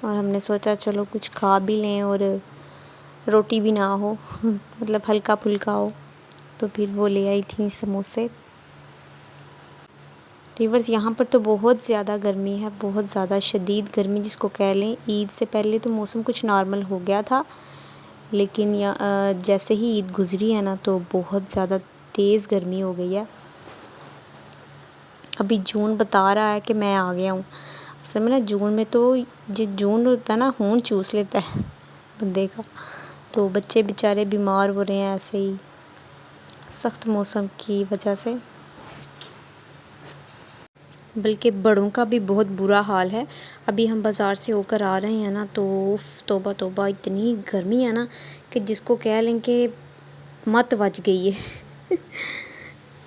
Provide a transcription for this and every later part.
اور ہم نے سوچا چلو کچھ کھا بھی لیں اور روٹی بھی نہ ہو مطلب ہلکا پھلکا ہو، تو پھر وہ لے آئی تھیں سموسے۔ ریورز یہاں پر تو بہت زیادہ گرمی ہے، بہت زیادہ شدید گرمی جس کو کہہ لیں۔ عید سے پہلے تو موسم کچھ نارمل ہو گیا تھا، لیکن جیسے ہی عید گزری ہے نا تو بہت زیادہ تیز گرمی ہو گئی ہے۔ ابھی جون بتا رہا ہے کہ میں آ گیا ہوں۔ اصل میں نا جون میں تو جون ہوتا ہے نا خون چوس لیتا ہے بندے کا، تو بچے بیچارے بیمار ہو رہے ہیں ایسے ہی سخت موسم کی وجہ سے، بلکہ بڑوں کا بھی بہت برا حال ہے۔ ابھی ہم بازار سے ہو کر آ رہے ہیں نا تو توبہ توبہ اتنی گرمی ہے نا کہ جس کو کہہ لیں کہ مت وج گئی ہے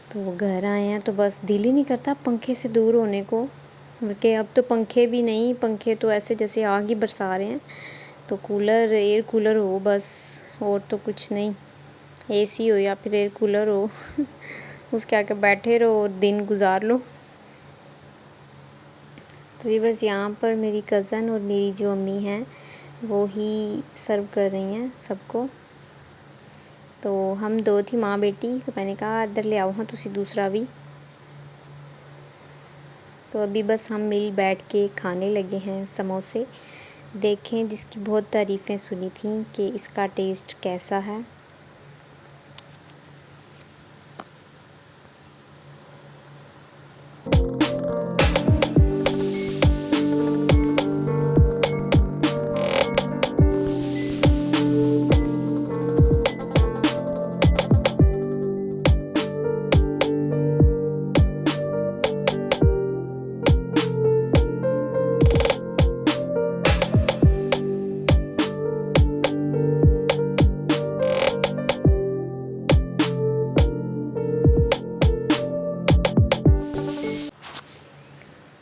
تو گھر آئے ہیں تو بس دل ہی نہیں کرتا پنکھے سے دور ہونے کو، بلکہ اب تو پنکھے بھی نہیں، پنکھے تو ایسے جیسے آگ ہی برسا رہے ہیں، تو کولر ایئر کولر ہو بس، اور تو کچھ نہیں، اے سی ہو یا پھر ایئر کولر ہو اس کے آگے بیٹھے رہو اور دن گزار لو۔ تو ویورز یہاں پر میری کزن اور میری جو امی ہیں وہ ہی سرو کر رہی ہیں سب کو، تو ہم دو تھی ماں بیٹی، تو میں نے کہا ادھر لے آؤ ہاں تسی دوسرا بھی، تو ابھی بس ہم مل بیٹھ کے کھانے لگے ہیں سموسے۔ دیکھیں جس کی بہت تعریفیں سنی تھیں کہ اس کا ٹیسٹ کیسا ہے۔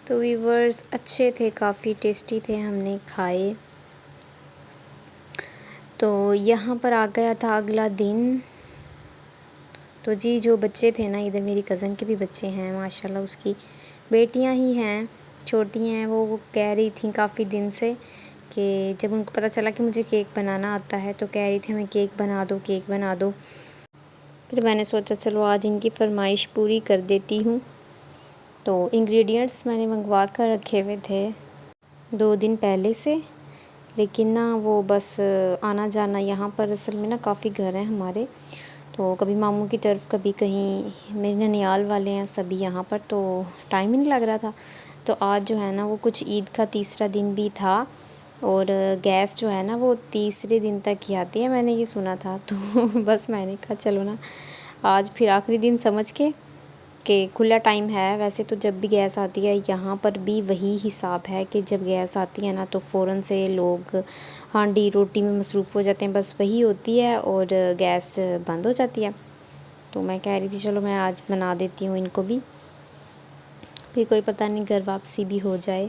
تو ویورز اچھے تھے، کافی ٹیسٹی تھے، ہم نے کھائے۔ تو یہاں پر آ گیا تھا اگلا دن، تو جی جو بچے تھے نا، ادھر میری کزن کے بھی بچے ہیں ماشاءاللہ، اس کی بیٹیاں ہی ہیں، چھوٹی ہیں، وہ کہہ رہی تھیں کافی دن سے کہ جب ان کو پتہ چلا کہ مجھے کیک بنانا آتا ہے تو کہہ رہی تھی ہمیں کیک بنا دو، کیک بنا دو۔ پھر میں نے سوچا چلو آج ان کی فرمائش پوری کر دیتی ہوں۔ تو انگریڈینٹس میں نے منگوا کر رکھے ہوئے تھے 2 دن پہلے سے، لیکن نا وہ بس آنا جانا، یہاں پر اصل میں نا کافی گھر ہیں ہمارے، تو کبھی ماموں کی طرف کبھی کہیں میرے ننیال والے ہیں سبھی یہاں پر، تو ٹائم ہی نہیں لگ رہا تھا۔ تو آج جو ہے نا وہ کچھ عید کا تیسرا دن بھی تھا، اور گیس جو ہے نا وہ تیسرے دن تک ہی آتی ہے، میں نے یہ سنا تھا، تو بس میں نے کہا چلو نا آج پھر آخری دن سمجھ کے کہ کھلا ٹائم ہے، ویسے تو جب بھی گیس آتی ہے یہاں پر بھی وہی حساب ہے کہ جب گیس آتی ہے نا تو فوراً سے لوگ ہانڈی روٹی میں مصروف ہو جاتے ہیں، بس وہی ہوتی ہے اور گیس بند ہو جاتی ہے۔ تو میں کہہ رہی تھی چلو میں آج بنا دیتی ہوں ان کو بھی، پھر کوئی پتہ نہیں گھر واپسی بھی ہو جائے۔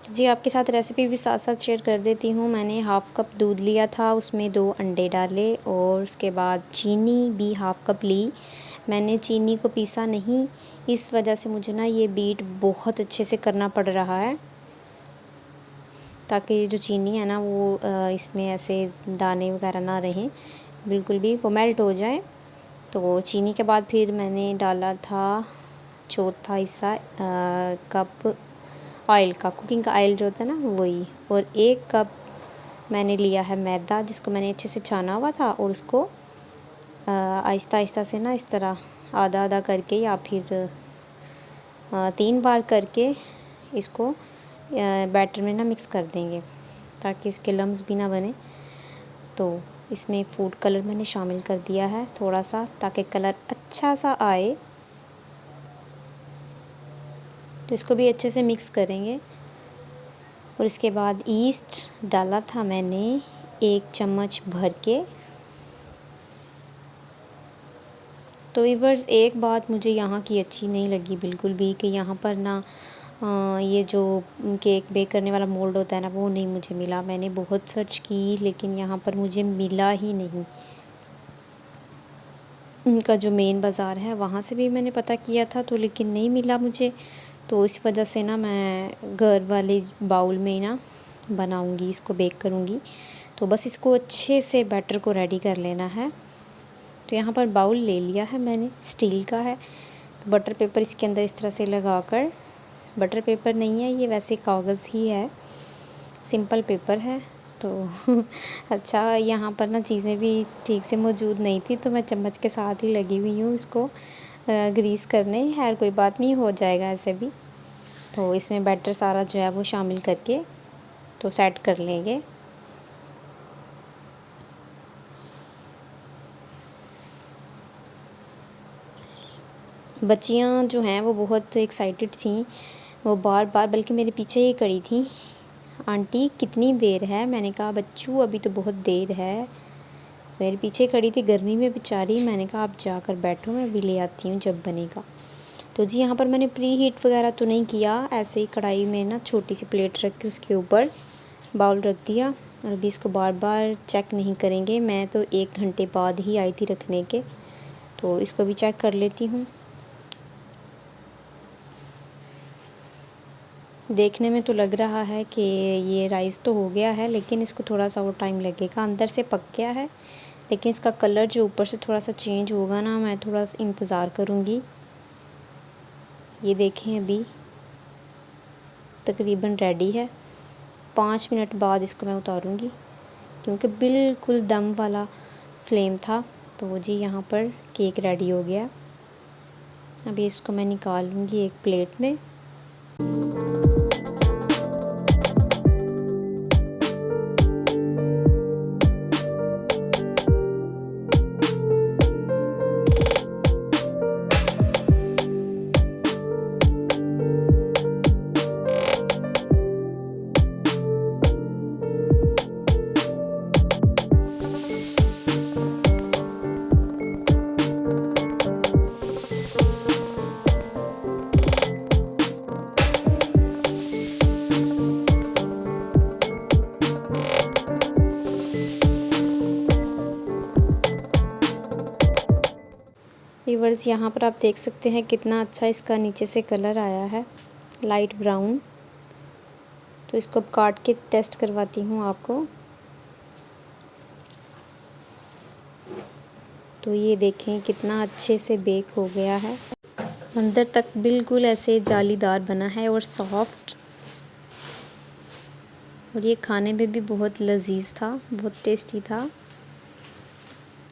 جی آپ کے ساتھ ریسیپی بھی ساتھ ساتھ شیئر کر دیتی ہوں۔ میں نے 1/2 کپ دودھ لیا تھا، اس میں 2 انڈے ڈالے، اور اس کے بعد چینی بھی 1/2 کپ لی۔ میں نے چینی کو پیسا نہیں، اس وجہ سے مجھے نا یہ بیٹ بہت اچھے سے کرنا پڑ رہا ہے، تاکہ یہ جو چینی ہے نا وہ اس میں ایسے دانے وغیرہ نہ رہیں، بالکل بھی وہ میلٹ ہو جائے۔ تو چینی کے بعد پھر میں نے ڈالا تھا 1/4 حصہ کپ آئل کا، کوکنگ کا آئل جو ہوتا ہے نا وہی، اور 1 کپ میں نے لیا ہے میدا، جس کو میں نے اچھے سے چھانا ہوا تھا، اور اس کو آہستہ آہستہ سے نا اس طرح آدھا آدھا کر کے یا پھر 3 بار کر کے اس کو بیٹر میں نا مکس کر دیں گے تاکہ اس کے لمس بھی نہ بنے۔ تو اس میں فوڈ کلر میں نے شامل کر دیا ہے تھوڑا سا، تاکہ کلر اچھا سا آئے، تو اس کو بھی اچھے سے مکس کریں گے۔ اور اس کے بعد ایسٹ ڈالا تھا میں نے 1 چمچ بھر کے۔ تو ویورز ایک بات مجھے یہاں کی اچھی نہیں لگی بالکل بھی، کہ یہاں پر نا یہ جو کیک بیک کرنے والا مولڈ ہوتا ہے نا وہ نہیں مجھے ملا۔ میں نے بہت سرچ کی لیکن یہاں پر مجھے ملا ہی نہیں۔ ان کا جو مین بازار ہے وہاں سے بھی میں نے پتہ کیا تھا تو لیکن نہیں ملا مجھے، تو اس وجہ سے نا میں گھر والے باؤل میں نا بناؤں گی، اس کو بیک کروں گی۔ تو بس اس کو اچھے سے بیٹر کو ریڈی کر لینا ہے۔ تو یہاں پر باؤل لے لیا ہے میں نے، اسٹیل کا ہے۔ تو بٹر پیپر اس کے اندر اس طرح سے لگا کر، بٹر پیپر نہیں ہے یہ، ویسے کاغذ ہی ہے، سمپل پیپر ہے۔ تو اچھا یہاں پر نا چیزیں بھی ٹھیک سے موجود نہیں تھی، تو میں چمچ کے ساتھ ہی لگی ہوئی ہوں اس کو گریس کرنے۔ خیر کوئی بات نہیں، ہو جائے گا ایسے بھی۔ تو اس میں بیٹر سارا جو ہے وہ شامل کر کے تو سیٹ کر لیں گے۔ بچیاں جو ہیں وہ بہت ایکسائٹڈ تھیں، وہ بار بار بلکہ میرے پیچھے ہی کڑی تھیں، آنٹی کتنی دیر ہے؟ میں نے کہا بچوں ابھی تو بہت دیر ہے۔ میرے پیچھے کھڑی تھی گرمی میں بیچاری، میں نے کہا آپ جا کر بیٹھو، میں بھی لے آتی ہوں جب بنے گا۔ تو جی یہاں پر میں نے پری ہیٹ وغیرہ تو نہیں کیا، ایسے ہی کڑھائی میں نا چھوٹی سی پلیٹ رکھ کے اس کے اوپر باؤل رکھ دیا، اور ابھی اس کو بار بار چیک نہیں کریں گے۔ میں تو 1 گھنٹے بعد ہی آئی تھی رکھنے کے، تو اس کو بھی چیک کر لیتی ہوں۔ دیکھنے میں تو لگ رہا ہے کہ یہ رائس تو ہو گیا ہے، لیکن اس کو تھوڑا سا اور ٹائم لگے گا۔ اندر سے پک گیا ہے، لیکن اس کا کلر جو اوپر سے تھوڑا سا چینج ہوگا نا، میں تھوڑا سا انتظار کروں گی۔ یہ دیکھیں ابھی تقریباً ریڈی ہے، 5 منٹ بعد اس کو میں اتاروں گی، کیونکہ بالکل دم والا فلیم تھا۔ تو جی یہاں پر کیک ریڈی ہو گیا، ابھی اس کو میں نکال لوں گی ایک پلیٹ میں۔ ویورز یہاں پر آپ دیکھ سکتے ہیں کتنا اچھا اس کا نیچے سے کلر آیا ہے، لائٹ براؤن۔ تو اس کو اب کاٹ کے ٹیسٹ کرواتی ہوں آپ کو۔ تو یہ دیکھیں کتنا اچھے سے بیک ہو گیا ہے، اندر تک بالکل ایسے جالی دار بنا ہے اور سافٹ، اور یہ کھانے میں بھی بہت لذیذ تھا، بہت ٹیسٹی تھا۔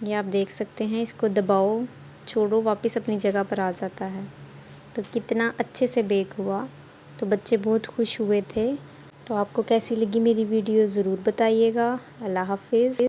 یہ آپ دیکھ سکتے ہیں، اس کو دباؤ چھوڑو واپس اپنی جگہ پر آ جاتا ہے۔ تو کتنا اچھے سے بیک ہوا، تو بچے بہت خوش ہوئے تھے۔ تو آپ کو کیسی لگی میری ویڈیو ضرور بتائیے گا۔ اللہ حافظ۔